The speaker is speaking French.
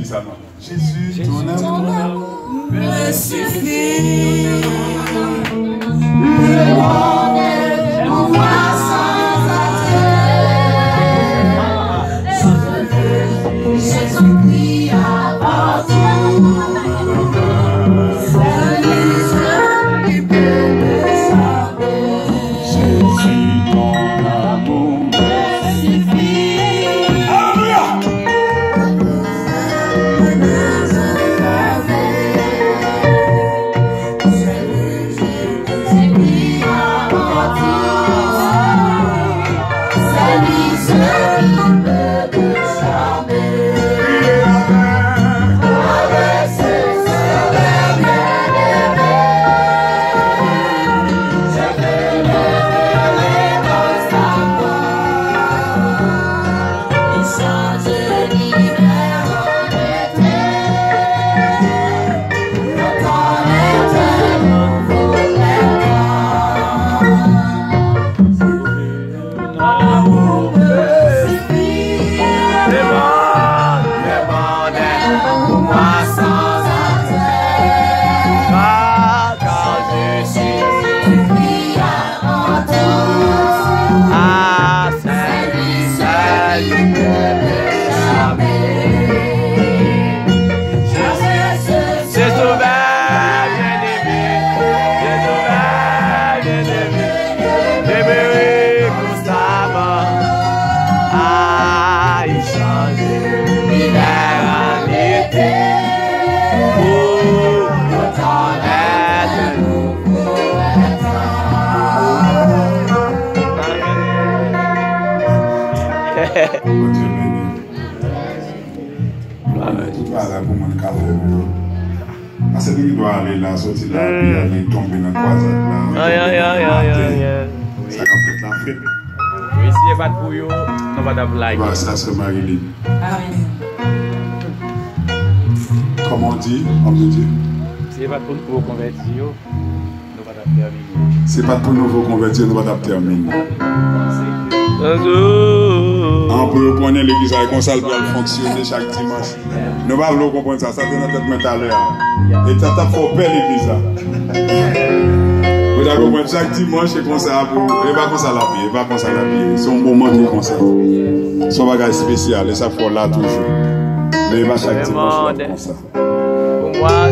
dis ça, non? Jésus, ton amour me suffit. Le monde est pour moi sans attrait. Jésus-Christ appartient. C'est lui seul qui peut me sauver. Jésus, ton amour Me suffit. Alléluia! Parce que il doit aller là, sortir là, puis aller tomber dans le croisade là. Aïe. Ça a fait la fête. Oui, si il n'y a pas de bouillon, on va t'appeler. Voilà, ça c'est Marie-Line. Comment on dit? On peut dire? Si il n'y a pas de nouveau converti, on va t'appeler. C'est pas pour nouveau convertir, nous va terminer. On peut connaître l'église avec un salle pour fonctionner chaque dimanche. Nous va vouloir comprendre ça, ça c'est notre tête tout à l'heure. Et ça t'a fait belle l'église là. Vous avez compris, chaque dimanche c'est comme ça pour. Et pas comme ça la vie, et pas comme ça la vie. C'est un moment qui est comme ça. C'est un bagage spécial, et ça faut là toujours. Mais pas chaque dimanche comme ça. Pour moi,